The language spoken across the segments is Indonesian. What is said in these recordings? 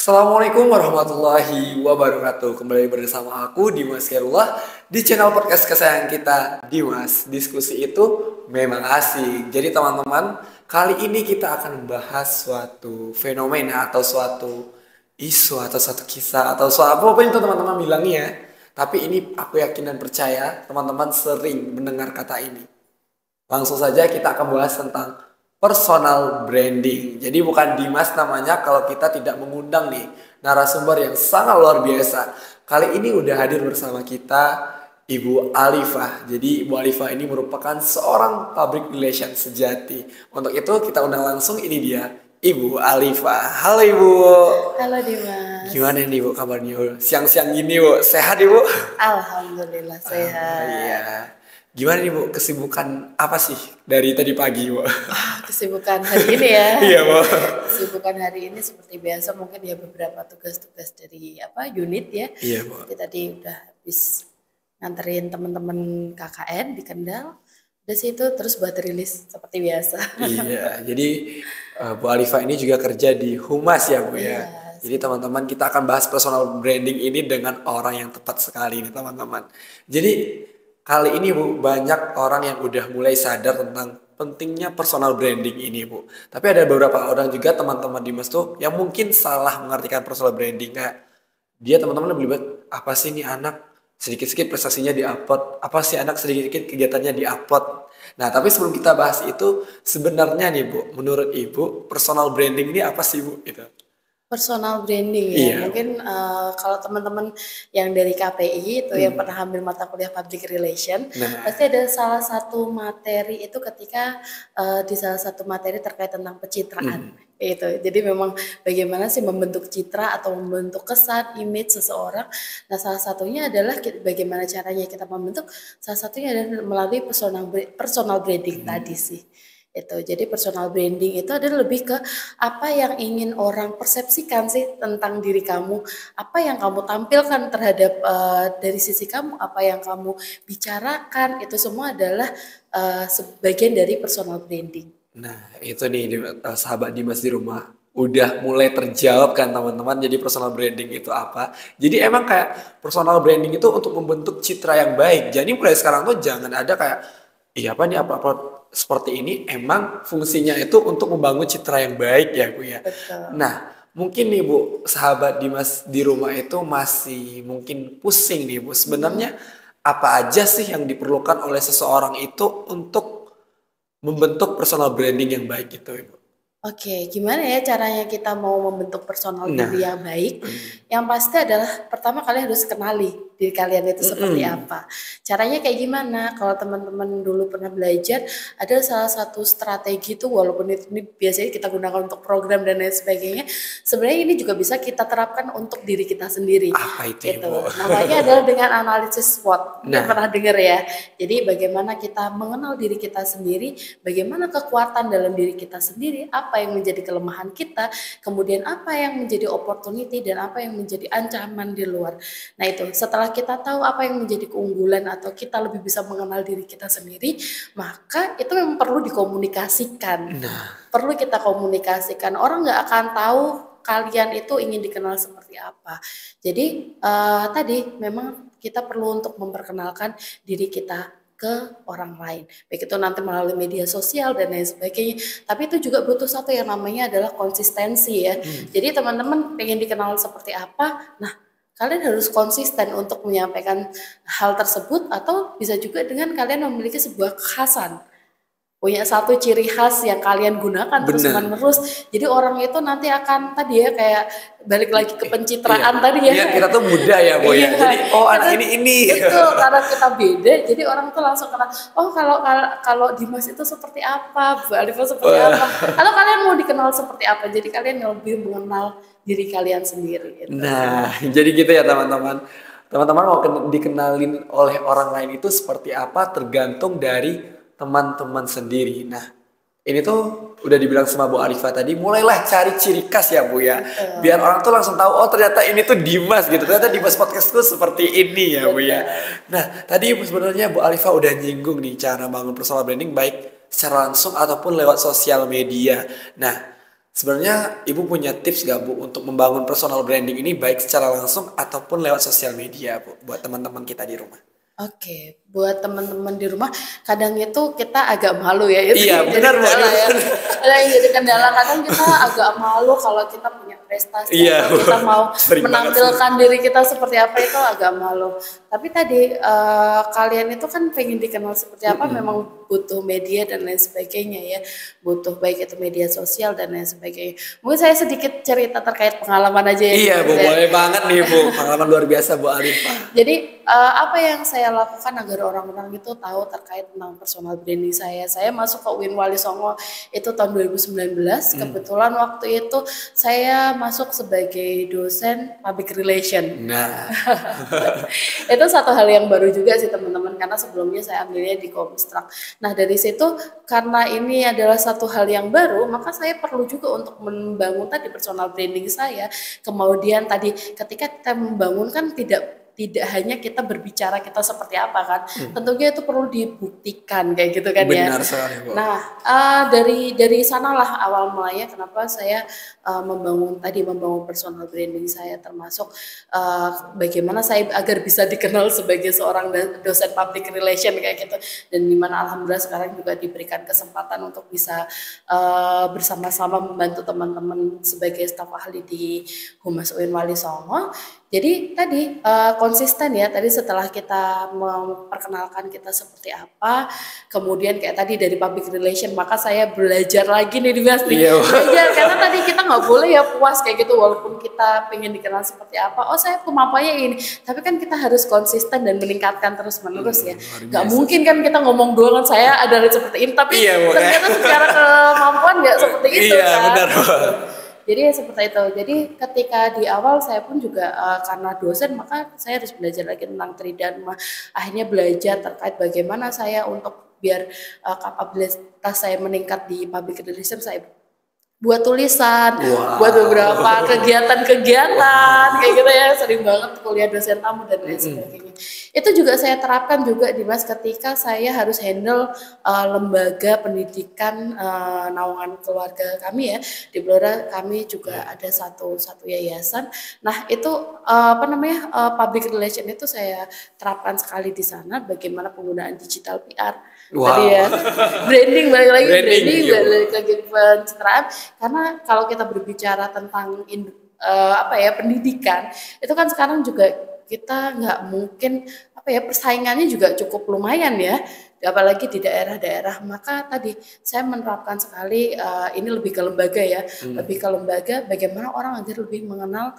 Assalamualaikum warahmatullahi wabarakatuh. Kembali bersama aku Dimas Khairullah di channel podcast kesayangan kita, Dimas. Diskusi itu memang asik. Jadi teman-teman, kali ini kita akan membahas suatu fenomena atau suatu isu atau suatu kisah atau suatu apa itu teman-teman bilangnya. Tapi ini aku yakin dan percaya teman-teman sering mendengar kata ini. Langsung saja kita akan bahas tentang personal branding. Jadi bukan Dimas namanya kalau kita tidak mengundang nih narasumber yang sangat luar biasa. Kali ini udah hadir bersama kita Ibu Alifah. Jadi Ibu Alifah ini merupakan seorang public relation sejati. Untuk itu kita undang langsung, ini dia Ibu Alifah. Halo Ibu. Halo Dimas. Gimana nih Bu kabarnya? Siang-siang gini Bu, sehat Ibu? Alhamdulillah sehat. Iya. Gimana nih Bu, kesibukan apa sih dari tadi pagi Bu? Kesibukan hari ini ya. Iya Bu. Kesibukan hari ini seperti biasa, mungkin ya beberapa tugas-tugas dari unit ya. Iya Bu. Kita tadi udah habis nganterin teman-teman KKN di Kendal. Udah situ terus buat rilis seperti biasa. Iya, jadi Bu Alifah ini juga kerja di Humas ya Bu ya. Iya. Jadi teman-teman, kita akan bahas personal branding ini dengan orang yang tepat sekali nih teman-teman. Jadi kali ini Bu, banyak orang yang udah mulai sadar tentang pentingnya personal branding ini Bu. Tapi ada beberapa orang juga teman-teman Dimas tuh yang mungkin salah mengartikan personal branding. Kayak dia teman-teman lebih lihat, apa sih ini anak sedikit-sedikit prestasinya diupload, apa sih anak sedikit-sedikit kegiatannya diupload. Nah tapi sebelum kita bahas itu, sebenarnya nih Bu, menurut Ibu personal branding ini apa sih Bu? Gitu. Personal branding ya, Iya. mungkin kalau teman-teman yang dari KPI itu yang pernah ambil mata kuliah public relation, Nah, pasti ada salah satu materi itu ketika di salah satu materi terkait tentang pencitraan. Itu. Jadi memang bagaimana sih membentuk citra atau membentuk kesan, image seseorang. Nah, salah satunya adalah bagaimana caranya kita membentuk, salah satunya adalah melalui personal branding tadi sih. Itu. Jadi personal branding itu adalah lebih ke apa yang ingin orang persepsikan sih tentang diri kamu, apa yang kamu tampilkan terhadap dari sisi kamu, apa yang kamu bicarakan, itu semua adalah sebagian dari personal branding. nah itu nih sahabat Dimas di rumah udah mulai terjawab kan teman-teman. Jadi personal branding itu apa? Jadi emang kayak personal branding itu untuk membentuk citra yang baik. Jadi mulai sekarang tuh jangan ada kayak, iya apa nih apa seperti ini, emang fungsinya itu untuk membangun citra yang baik ya Bu ya. Betul. Nah mungkin nih Bu, sahabat Dimas di rumah itu masih mungkin pusing nih Bu. Sebenarnya apa aja sih yang diperlukan oleh seseorang itu untuk membentuk personal branding yang baik gitu Ibu? Oke, gimana ya caranya kita mau membentuk personal Nah, diri yang baik? Yang pasti adalah pertama kalian harus kenali diri kalian itu seperti apa. Caranya kayak gimana? Kalau teman-teman dulu pernah belajar, ada salah satu strategi itu, walaupun ini biasanya kita gunakan untuk program dan lain sebagainya, sebenarnya ini juga bisa kita terapkan untuk diri kita sendiri. apa itu Gitu. Ibu? Namanya adalah dengan analisis SWOT. Mungkin Nah. pernah dengar ya. Jadi bagaimana kita mengenal diri kita sendiri, bagaimana kekuatan dalam diri kita sendiri, apa yang menjadi kelemahan kita, kemudian apa yang menjadi opportunity dan apa yang menjadi ancaman di luar. Nah itu, setelah kita tahu apa yang menjadi keunggulan atau kita lebih bisa mengenal diri kita sendiri, maka itu memang perlu dikomunikasikan. Perlu kita komunikasikan. Orang nggak akan tahu kalian itu ingin dikenal seperti apa. Jadi tadi memang kita perlu untuk memperkenalkan diri kita ke orang lain, baik itu nanti melalui media sosial dan lain sebagainya. Tapi itu juga butuh satu yang namanya adalah konsistensi ya. Jadi teman-teman pengen dikenal seperti apa, nah kalian harus konsisten untuk menyampaikan hal tersebut, atau bisa juga dengan kalian memiliki sebuah kekhasan. Punya satu ciri khas yang kalian gunakan terus-menerus. Jadi orang itu nanti akan tadi ya kayak balik lagi ke pencitraan tadi ya. Iya, kita tuh muda ya Bu ya. Jadi oh anak ini. Betul, karena kita beda, jadi orang tuh langsung kenal. Oh kalau Dimas itu seperti apa, Bu Alifah seperti apa. Kalau kalian mau dikenal seperti apa, jadi kalian lebih mengenal diri kalian sendiri. Gitu. Nah, jadi gitu ya teman-teman. Teman-teman mau dikenalin oleh orang lain itu seperti apa tergantung dari teman-teman sendiri. Nah, ini tuh udah dibilang sama Bu Alifah tadi, mulailah cari ciri khas ya Bu ya. Biar orang tuh langsung tahu, oh ternyata ini tuh Dimas gitu. Ternyata Dimas podcast tuh seperti ini ya Bu ya. Nah, tadi sebenarnya Bu Alifah udah nyinggung nih cara bangun personal branding baik secara langsung ataupun lewat sosial media. Nah, Sebenarnya Ibu punya tips gak Bu untuk membangun personal branding ini baik secara langsung ataupun lewat sosial media Bu buat teman-teman kita di rumah? Oke, buat teman-teman di rumah, kadang itu kita agak malu ya, itu Iya yang jadi benar Bu. kendala ya. Ada yang jadi kendala, kadang kita agak malu kalau kita punya prestasi Iya atau Bu. kita mau Sering banget sih. menampilkan diri kita seperti apa itu agak malu. Tapi tadi kalian itu kan pengen dikenal seperti apa, memang butuh media dan lain sebagainya ya, butuh baik itu media sosial dan lain sebagainya. Mungkin saya sedikit cerita terkait pengalaman aja ya. Iya Bu, Ya. boleh banget nih Bu. Pengalaman luar biasa Bu Alifah. Jadi apa yang saya lakukan agar orang-orang itu tahu terkait tentang personal branding saya? Saya masuk ke UIN Wali Songo itu tahun 2019. Kebetulan waktu itu saya masuk sebagai dosen public relation. Nah, Itu satu hal yang baru juga sih teman-teman, karena sebelumnya saya ambilnya di Komstrak. Nah dari situ karena ini adalah satu hal yang baru, maka saya perlu juga untuk membangun tadi personal branding saya. Kemudian tadi ketika kita membangun kan tidak hanya kita berbicara kita seperti apa kan, tentunya itu perlu dibuktikan kayak gitu kan ya. benar sekali Bu. Nah dari sanalah awal mulanya kenapa saya membangun personal branding saya, termasuk bagaimana saya agar bisa dikenal sebagai seorang dosen public relation kayak gitu, dan dimana alhamdulillah sekarang juga diberikan kesempatan untuk bisa bersama-sama membantu teman-teman sebagai staf ahli di Humas UIN Wali Songo. Jadi tadi konsisten ya, tadi setelah kita memperkenalkan kita seperti apa, kemudian kayak tadi dari public relation, maka saya belajar lagi nih Mas nih. Iya, Bu. Belajar, karena tadi kita nggak boleh ya puas kayak gitu, walaupun kita pengen dikenal seperti apa, oh saya kemampuannya ini, tapi kan kita harus konsisten dan meningkatkan terus menerus ya. Nggak mungkin kan kita ngomong doang kan saya ada seperti ini, tapi Iya, Bu. ternyata secara kemampuan nggak seperti itu Iya kan. benar Bu. Jadi seperti itu. Jadi ketika di awal saya pun juga karena dosen, maka saya harus belajar lagi tentang tridharma. Akhirnya belajar terkait bagaimana saya untuk biar kapabilitas saya meningkat di public relation, saya buat tulisan, Wow. buat beberapa kegiatan-kegiatan kayak gitu ya, sering banget kuliah dosen tamu dan lain sebagainya. Itu juga saya terapkan juga di Mas ketika saya harus handle lembaga pendidikan naungan keluarga kami ya. Di Blora kami juga ada satu yayasan. Nah, itu public relation itu saya terapkan sekali di sana, bagaimana penggunaan digital PR. Wow. Tadi ya. Branding balik lagi Branding, iya. balik lagi pencitraan, karena kalau kita berbicara tentang pendidikan, itu kan sekarang juga kita nggak mungkin persaingannya juga cukup lumayan ya, apalagi di daerah-daerah. Maka tadi saya menerapkan sekali ini lebih ke lembaga ya, lebih ke lembaga, bagaimana orang agar lebih mengenal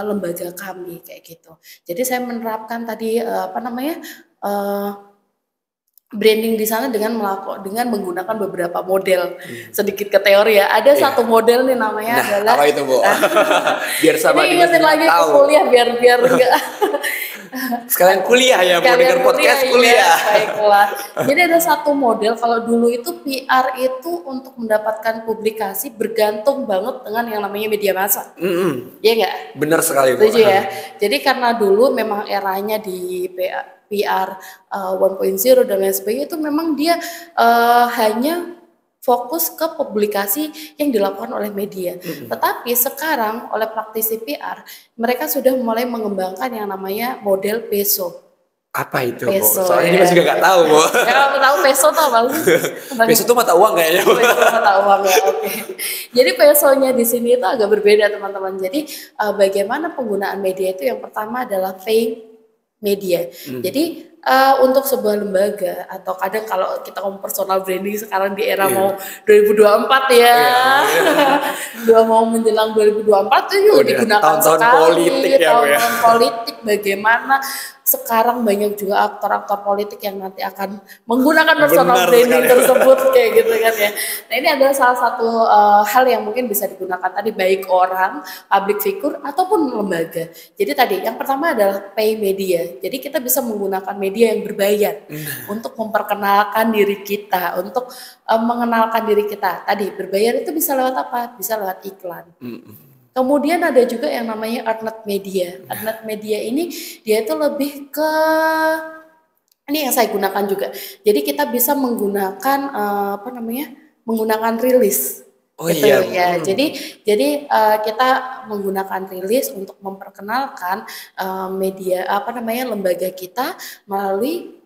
lembaga kami kayak gitu. Jadi saya menerapkan tadi branding di sana dengan menggunakan beberapa model. Sedikit ke teori ya. Ada satu model nih namanya adalah Apa itu Bu? Biar sama ini ingetin lagi ke kuliah biar enggak Sekalian kuliah ya, mau kalian denger podcast iya, kuliah. baiklah. Jadi ada satu model, kalau dulu itu PR itu untuk mendapatkan publikasi bergantung banget dengan yang namanya media massa. Iya enggak? Benar sekali Bu. Setuju ya. Jadi karena dulu memang eranya di PR 1.0 dan lain sebagainya, itu memang dia hanya fokus ke publikasi yang dilakukan oleh media. Tetapi sekarang oleh praktisi PR, mereka sudah mulai mengembangkan yang namanya model peso. Apa itu Peso, Bu? Soalnya ya. juga juga nggak tahu Bu. Ya kalau tahu peso tuh apa sih? Peso itu mata uang kayaknya Bu. Peso mata uang ya, oke. Jadi pesonya di sini itu agak berbeda teman-teman. Jadi bagaimana penggunaan media itu, yang pertama adalah pay media. Jadi untuk sebuah lembaga, atau kadang kalau kita ngomong personal branding sekarang di era mau 2024 ya, udah mau menjelang 2024 itu juga digunakan tahun-tahun sekali. politik ya, Bu, ya. Tahun politik, bagaimana sekarang banyak juga aktor-aktor politik yang nanti akan menggunakan personal Benar branding sekali. tersebut kayak gitu kan ya. Nah ini adalah salah satu hal yang mungkin bisa digunakan tadi, baik orang, public figure ataupun lembaga. Jadi tadi yang pertama adalah pay media. Jadi kita bisa menggunakan media yang berbayar untuk memperkenalkan diri kita, untuk mengenalkan diri kita. Tadi berbayar itu bisa lewat apa? Bisa lewat iklan. Kemudian ada juga yang namanya earned media. Earned media ini dia itu lebih ke, ini yang saya gunakan juga. Jadi kita bisa menggunakan menggunakan rilis. Oh Gitu iya, Bu. ya. Jadi kita menggunakan rilis untuk memperkenalkan media apa namanya lembaga kita melalui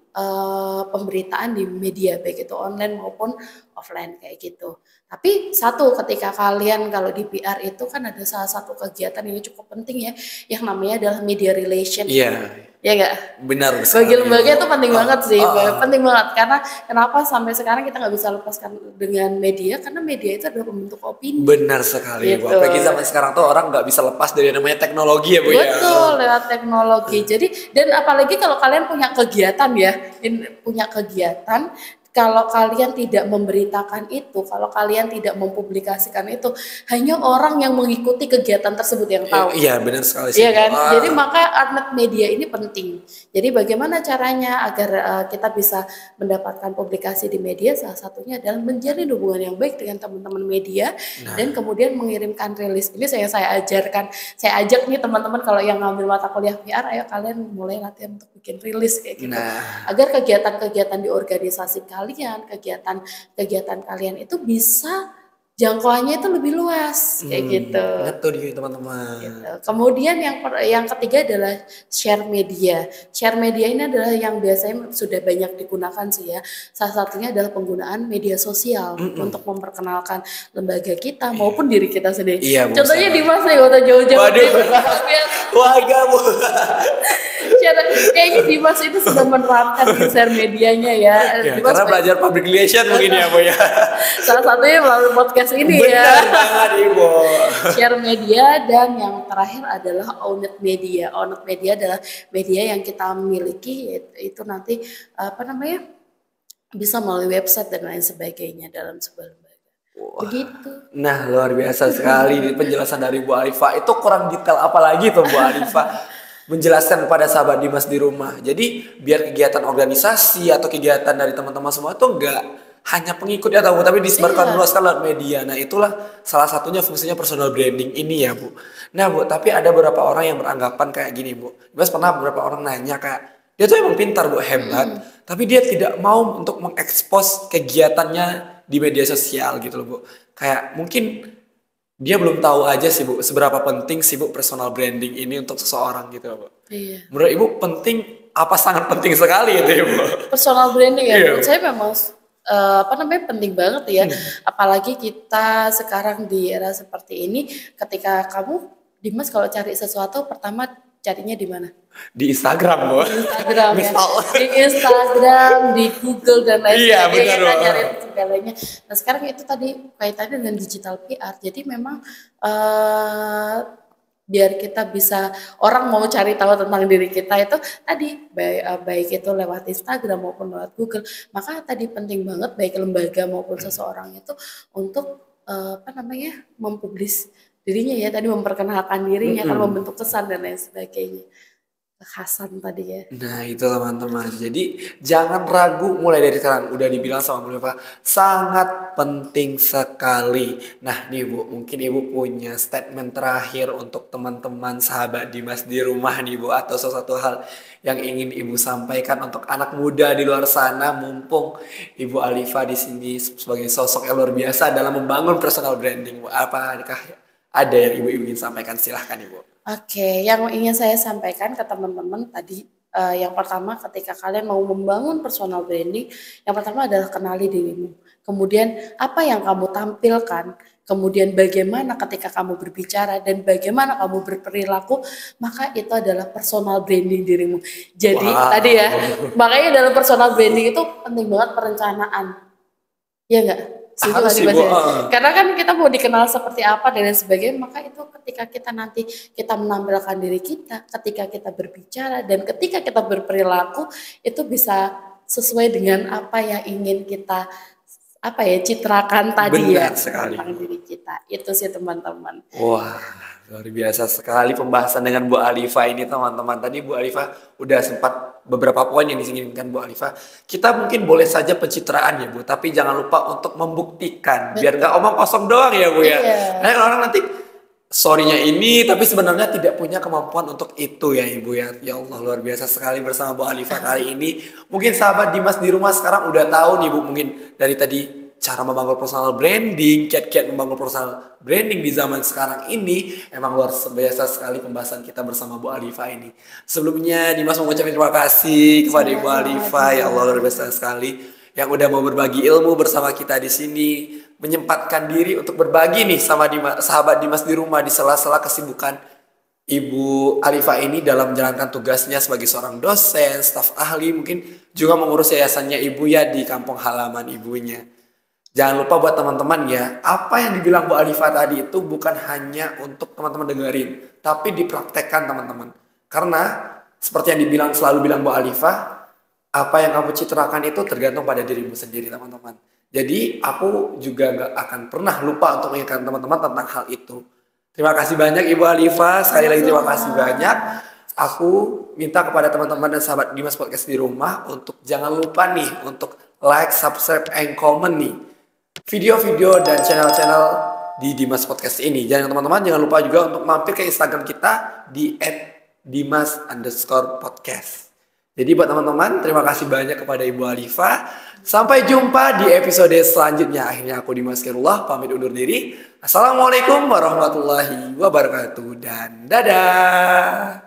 pemberitaan di media baik itu online maupun offline kayak gitu. Tapi satu ketika kalian kalau di PR itu kan ada salah satu kegiatan yang cukup penting ya, yang namanya adalah media relation. Iya, Ya enggak? benar Bagi sekali, lembaga Bu. itu penting Oh, banget sih, oh, oh. penting banget karena kenapa sampai sekarang kita nggak bisa lepaskan dengan media karena media itu adalah pembentuk opini. Benar sekali, Bu. Gitu. Apalagi zaman sekarang tuh orang nggak bisa lepas dari namanya teknologi ya, Bu ya. Betul, lewat teknologi. Jadi dan apalagi kalau kalian punya kegiatan ya, punya kegiatan, kalau kalian tidak memberitakan itu, kalau kalian tidak mempublikasikan itu, hanya orang yang mengikuti kegiatan tersebut yang tahu. Iya, benar sekali sih. Iya kan? Wah. Jadi maka arnet media ini penting. Jadi bagaimana caranya agar kita bisa mendapatkan publikasi di media? Salah satunya adalah menjalin hubungan yang baik dengan teman-teman media dan kemudian mengirimkan rilis. Ini saya ajarkan, saya ajak nih teman-teman kalau yang ngambil mata kuliah PR, ayo kalian mulai latihan untuk bikin rilis kayak gitu. Agar kegiatan-kegiatan di organisasi kalian, kegiatan kalian itu bisa jangkauannya itu lebih luas kayak gitu. Betul nih teman-teman. Gitu. Kemudian yang ketiga adalah share media. Share media ini adalah yang biasanya sudah banyak digunakan sih ya. Salah satunya adalah penggunaan media sosial untuk memperkenalkan lembaga kita maupun diri kita sendiri. Iya, Bu, contohnya sama. Dimas nih waktu jauh-jauh. Waduh. Wah, enggak, Bu. Kayaknya Dimas itu sudah menerapkan di share medianya ya. Ya, Dimas karena belajar public relation mungkin ya, Bu ya. salah satunya melalui podcast ini ya. Benar banget, Ibu. Share media dan yang terakhir adalah owned media. Owned media adalah media yang kita miliki itu nanti apa namanya bisa melalui website dan lain sebagainya dalam sebuah lembaga. Begitu. Nah, luar biasa sekali penjelasan dari Bu Arifah. Itu kurang detail apalagi tuh Bu Arifah menjelaskan kepada sahabat Dimas di rumah. Jadi biar kegiatan organisasi atau kegiatan dari teman-teman semua itu enggak hanya pengikutnya tahu, tapi disebarkan luaskan lewat media. Nah, itulah salah satunya fungsinya personal branding ini ya, Bu. Nah, Bu, tapi ada beberapa orang yang beranggapan kayak gini, Bu. Dimas pernah beberapa orang nanya kayak, dia tuh emang pintar, Bu, hebat, tapi dia tidak mau untuk mengekspos kegiatannya di media sosial gitu loh, Bu. Kayak mungkin dia belum tahu aja sih, Bu, seberapa penting sih, Bu, personal branding ini untuk seseorang gitu loh, Bu. Iya. Menurut Ibu penting apa sangat penting sekali itu ya, Bu? Personal branding ya, Iya, menurut Bu. saya memang apa namanya penting banget ya. Apalagi kita sekarang di era seperti ini, ketika kamu Dimas kalau cari sesuatu pertama carinya di mana? Di Instagram, Bu. Di Instagram ya. Misal. Di Instagram, di Google dan lain Iya, sebagainya benar, kan Bu. nyari segalanya. Nah, sekarang itu tadi kaitannya dengan digital PR. Jadi memang biar kita bisa orang mau cari tahu tentang diri kita itu tadi baik itu lewat Instagram maupun lewat Google, maka tadi penting banget baik lembaga maupun seseorang itu untuk apa namanya mempublis dirinya ya, tadi memperkenalkan dirinya kan, membentuk kesan dan lain sebagainya, kekhasan tadi ya. Nah, itu teman-teman. Jadi jangan ragu mulai dari sekarang. Udah dibilang sama Bu Eva, sangat penting sekali. Nah, nih Bu, mungkin Ibu punya statement terakhir untuk teman-teman sahabat Dimas di rumah nih Bu, atau sesuatu hal yang ingin Ibu sampaikan untuk anak muda di luar sana, mumpung Ibu Alifa di sini sebagai sosok yang luar biasa dalam membangun personal branding, Bu. Apakah ada yang Ibu ingin sampaikan? Silahkan Ibu. Oke, yang ingin saya sampaikan ke teman-teman tadi, yang pertama ketika kalian mau membangun personal branding, yang pertama adalah kenali dirimu. Kemudian apa yang kamu tampilkan, kemudian bagaimana ketika kamu berbicara dan bagaimana kamu berperilaku, maka itu adalah personal branding dirimu. Jadi tadi ya, makanya dalam personal branding itu penting banget perencanaan. Ya enggak? Harus sih, Bu. Karena kan kita mau dikenal seperti apa dan lain sebagainya, maka itu ketika kita nanti kita menampilkan diri kita, ketika kita berbicara dan ketika kita berperilaku itu bisa sesuai dengan apa yang ingin kita citrakan tadi. Benar ya sekali, tentang diri kita. Itu sih teman-teman. Wah, luar biasa sekali pembahasan dengan Bu Alifa ini teman-teman. Tadi Bu Alifa udah sempat beberapa poin yang diinginkan Bu Alifa. Kita mungkin boleh saja pencitraan ya Bu, tapi jangan lupa untuk membuktikan. Biar nggak omong kosong doang ya Bu ya. Iya. Nah, orang nanti sorry-nya ini tapi sebenarnya tidak punya kemampuan untuk itu ya Ibu ya. Ya Allah, luar biasa sekali bersama Bu Alifa kali ini. Mungkin sahabat Dimas di rumah sekarang udah tahu nih Bu, mungkin dari tadi cara membangun personal branding, kiat-kiat membangun personal branding di zaman sekarang ini. Emang luar biasa sekali pembahasan kita bersama Bu Alifa ini. Sebelumnya Dimas mau ngucapin terima kasih kepada Ibu Alifa, ya Allah luar biasa sekali yang udah mau berbagi ilmu bersama kita di sini, menyempatkan diri untuk berbagi nih sama sahabat Dimas di rumah di sela-sela kesibukan Ibu Alifa ini dalam menjalankan tugasnya sebagai seorang dosen, staf ahli, mungkin juga mengurus yayasannya ibu ya di kampung halaman ibunya. Jangan lupa buat teman-teman ya, apa yang dibilang Bu Alifa tadi itu bukan hanya untuk teman-teman dengerin, tapi dipraktekkan teman-teman. Karena seperti yang selalu bilang Bu Alifa, apa yang kamu citrakan itu tergantung pada dirimu sendiri teman-teman. Jadi aku juga gak akan pernah lupa untuk mengingatkan teman-teman tentang hal itu. Terima kasih banyak Ibu Alifa, sekali lagi terima kasih banyak. Aku minta kepada teman-teman dan sahabat Dimas Podcast di rumah untuk jangan lupa nih untuk like, subscribe, and comment nih video-video dan channel-channel di Dimas Podcast ini. Jangan teman-teman jangan lupa juga untuk mampir ke Instagram kita di @dimas_podcast. Jadi buat teman-teman terima kasih banyak kepada Ibu Alifa. Sampai jumpa di episode selanjutnya. Akhirnya aku Dimas Khairullah pamit undur diri. Assalamualaikum warahmatullahi wabarakatuh dan dadah.